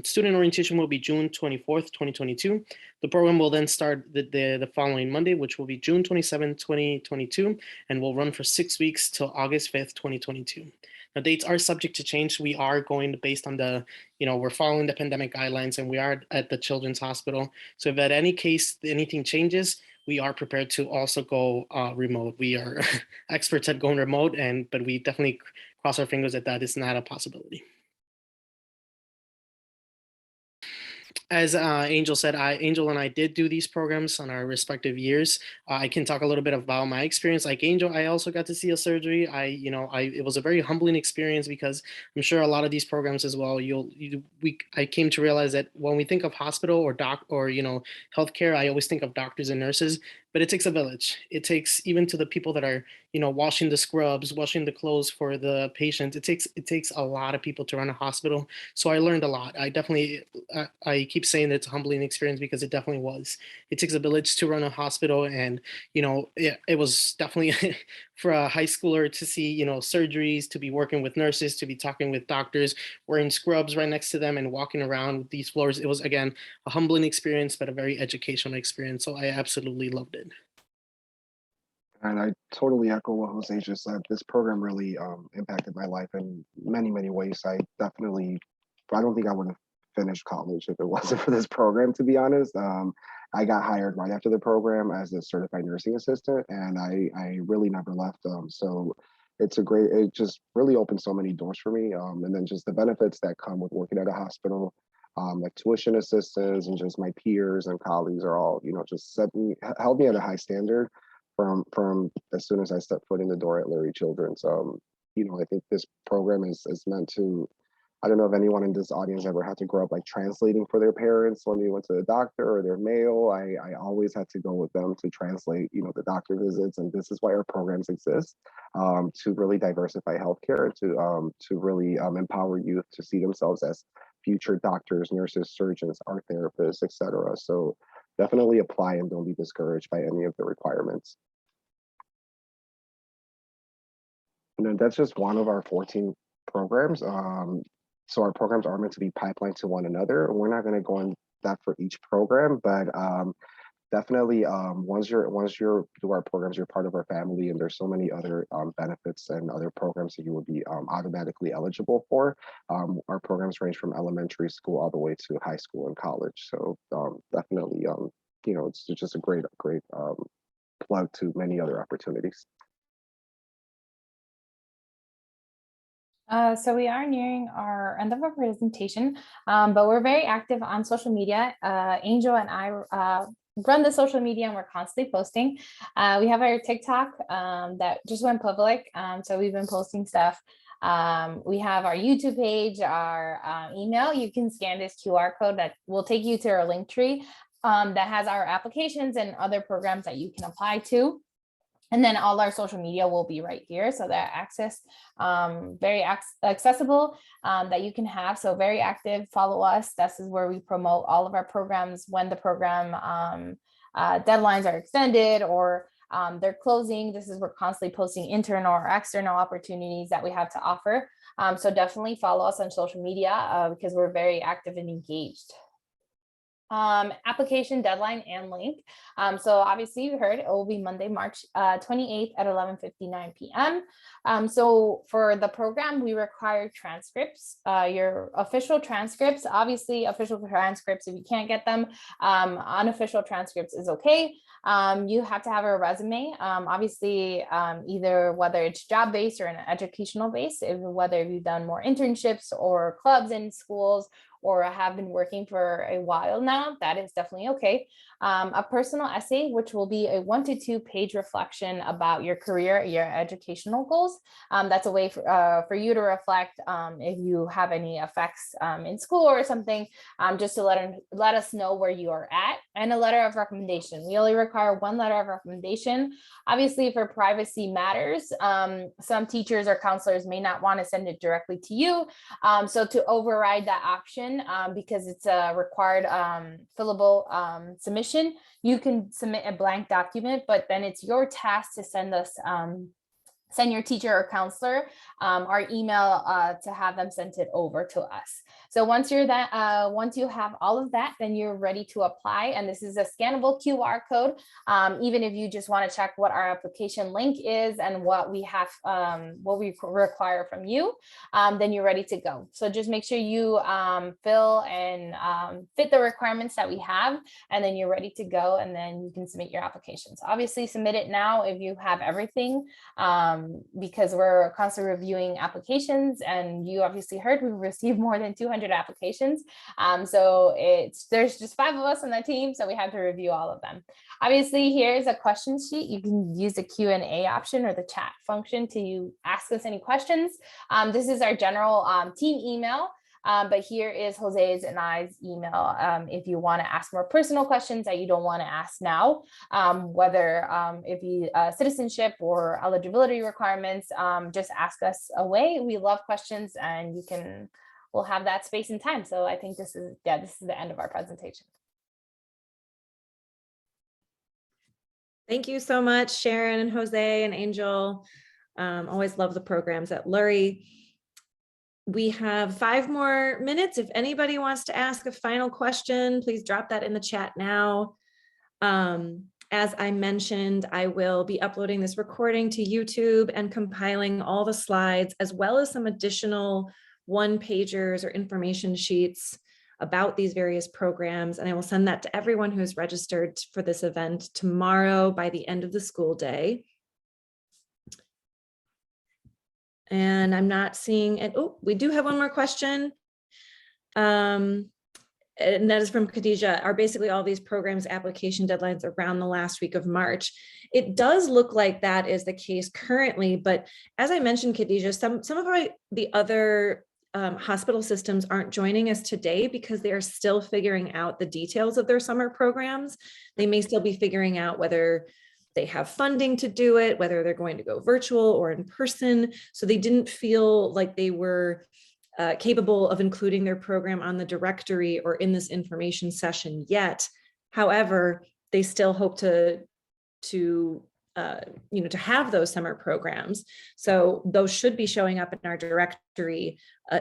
Student orientation will be June 24th, 2022. The program will then start the following Monday, which will be June 27th, 2022, and will run for 6 weeks till August 5th, 2022. Now, dates are subject to change. We are going based on we're following the pandemic guidelines, and we are at the Children's Hospital. So if at any case, anything changes, we are prepared to also go remote. We are experts at going remote, but we definitely cross our fingers that is not a possibility. As Angel said, Angel and I did do these programs on our respective years. I can talk a little bit about my experience. Like Angel, I also got to see a surgery. It was a very humbling experience because I'm sure a lot of these programs as well. I came to realize that when we think of hospital or healthcare, I always think of doctors and nurses. But it takes a village. It takes even to the people that are, washing the scrubs, washing the clothes for the patients. It takes a lot of people to run a hospital. So I learned a lot. I keep saying that it's a humbling experience because it definitely was. It takes a village to run a hospital, and it was definitely for a high schooler to see surgeries, to be working with nurses, to be talking with doctors, wearing scrubs right next to them, and walking around these floors. It was, again, a humbling experience, but a very educational experience. So I absolutely loved it. And I totally echo what Jose just said. This program really impacted my life in many, many ways. I don't think I would have finished college if it wasn't for this program, to be honest. I got hired right after the program as a certified nursing assistant, and I really never left. So it just really opened so many doors for me. And then just the benefits that come with working at a hospital, like tuition assistance, and just my peers and colleagues are all, just held me at a high standard from as soon as I stepped foot in the door at Lurie Children's. I think this program is meant to, I don't know if anyone in this audience ever had to grow up like translating for their parents when they went to the doctor or their mail. I always had to go with them to translate, the doctor visits, and this is why our programs exist, to really diversify healthcare, to really empower youth to see themselves as future doctors, nurses, surgeons, art therapists, etc. So definitely apply and don't be discouraged by any of the requirements. And then that's just one of our 14 programs. So our programs are meant to be pipelined to one another. We're not going to go in that for each program, but definitely once you're through our programs, you're part of our family, and there's so many other benefits and other programs that you will be automatically eligible for. Our programs range from elementary school all the way to high school and college. So definitely, it's just a great plug to many other opportunities. So we are nearing our end of our presentation, but we're very active on social media. Angel and I run the social media, and we're constantly posting. We have our TikTok that just went public, so we've been posting stuff. We have our YouTube page, our email. You can scan this QR code that will take you to our link tree that has our applications and other programs that you can apply to. And then all our social media will be right here, so that access, very accessible, that you can have. So very active, follow us. This is where we promote all of our programs when the program deadlines are extended or they're closing. This is, we're constantly posting internal or external opportunities that we have to offer. So definitely follow us on social media because we're very active and engaged. Application deadline and link. So obviously you heard it will be Monday, March 28th at 11:59 p.m. So for the program, we require transcripts, your official transcripts. Obviously, official transcripts, if you can't get them, unofficial transcripts is okay. You have to have a resume, obviously, either whether it's job-based or an educational base, whether you've done more internships or clubs in schools or have been working for a while now, that is definitely okay. A personal essay, which will be a 1 to 2 page reflection about your career, your educational goals. That's a way for you to reflect if you have any effects in school or something, just to let us know where you are at, and a letter of recommendation. We only require 1 letter of recommendation. Obviously, for privacy matters, some teachers or counselors may not want to send it directly to you. So to override that option, because it's a required fillable submission, you can submit a blank document, but then it's your task to send us send your teacher or counselor our email to have them send it over to us. So once you have all of that, then you're ready to apply. And this is a scannable QR code. Even if you just want to check what our application link is and what we have, what we require from you, then you're ready to go. So just make sure you fill and fit the requirements that we have, and then you're ready to go, and then you can submit your applications. Obviously, submit it now if you have everything, because we're constantly reviewing applications, and you obviously heard we received more than 200 applications. So there's just 5 of us on the team, so we have to review all of them. Obviously, here's a question sheet. You can use the Q&A option or the chat function to ask us any questions. This is our general team email. But here is Jose's and I's email if you want to ask more personal questions that you don't want to ask now, whether if you citizenship or eligibility requirements, just ask us away. We love questions, and we'll have that space and time. So I think this is the end of our presentation. Thank you so much, Sharon and Jose and Angel. Always love the programs at Lurie. We have 5 more minutes. If anybody wants to ask a final question, please drop that in the chat now. As I mentioned, I will be uploading this recording to YouTube and compiling all the slides, as well as some additional 1-pagers or information sheets about these various programs. And I will send that to everyone who is registered for this event tomorrow by the end of the school day. And I'm not seeing it. Oh, we do have one more question. and that is from Khadija, are basically all these programs application deadlines around the last week of March. It does look like that is the case currently, but as I mentioned, Khadija, some of the other hospital systems aren't joining us today because they are still figuring out the details of their summer programs. They may still be figuring out whether they have funding to do it, whether they're going to go virtual or in person. So they didn't feel like they were capable of including their program on the directory or in this information session yet. However, they still hope to have those summer programs. So those should be showing up in our directory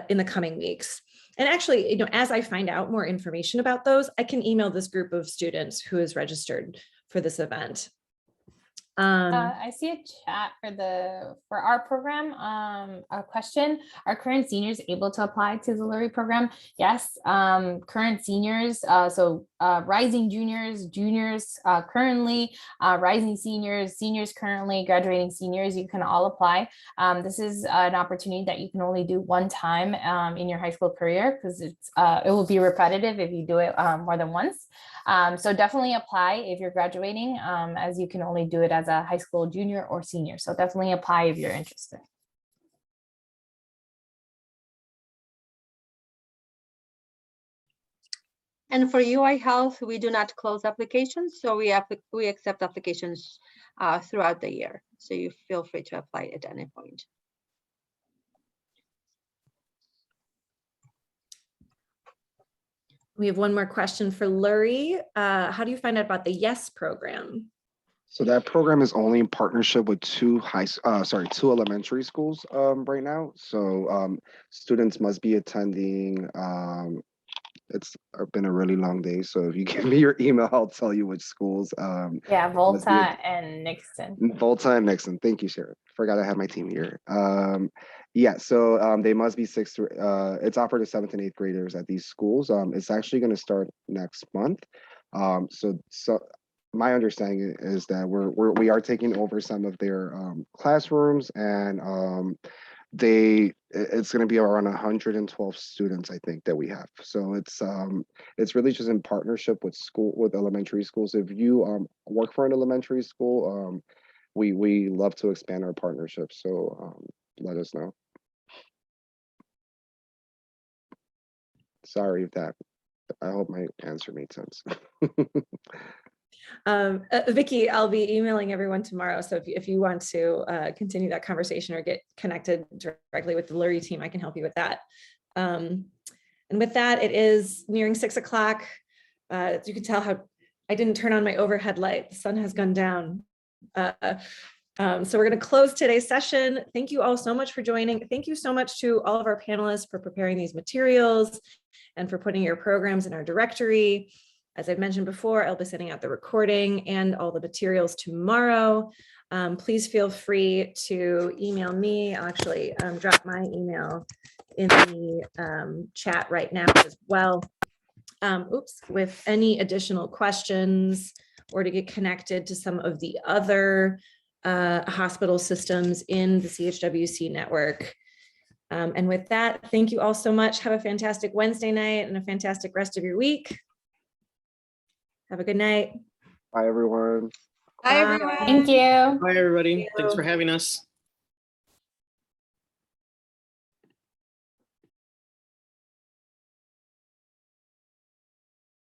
in the coming weeks. And actually, as I find out more information about those, I can email this group of students who is registered for this event. I see a chat for our program. A question: are current seniors able to apply to the Lurie program? Yes, current seniors, so rising juniors currently, rising seniors currently, graduating seniors, you can all apply. This is an opportunity that you can only do one time in your high school career, because it will be repetitive if you do it more than once. So definitely apply if you're graduating, as you can only do it as a high school junior or senior. So definitely apply if you're interested. And for UI Health, we do not close applications. So we accept applications throughout the year. So you feel free to apply at any point. We have one more question for Lurie. How do you find out about the YES program? So that program is only in partnership with two elementary schools right now. So students must be attending. It's been a really long day, so if you give me your email, I'll tell you which schools. Yeah, Volta and Nixon. Volta and Nixon. Thank you, Sharon. Forgot I had my team here. Yeah, so they must be it's offered to 7th and 8th graders at these schools. It's actually going to start next month. So my understanding is that we are taking over some of their classrooms, and it's going to be around 112 students, I think, that we have. So it's really just in partnership with elementary schools. If you work for an elementary school, we love to expand our partnership. So let us know. Sorry if I hope my answer made sense. Vicky, I'll be emailing everyone tomorrow. So if you want to continue that conversation or get connected directly with the Lurie team, I can help you with that. And with that, it is nearing 6 o'clock. As you can tell how I didn't turn on my overhead light. The sun has gone down. So we're going to close today's session. Thank you all so much for joining. Thank you so much to all of our panelists for preparing these materials and for putting your programs in our directory. As I've mentioned before, I'll be sending out the recording and all the materials tomorrow. Please feel free to email me. I'll actually drop my email in the chat right now as well. With any additional questions or to get connected to some of the other hospital systems in the CHWC network. And with that, thank you all so much. Have a fantastic Wednesday night and a fantastic rest of your week. Have a good night. Bye, everyone. Bye, everyone. Thank you. Bye, everybody. Thanks for having us.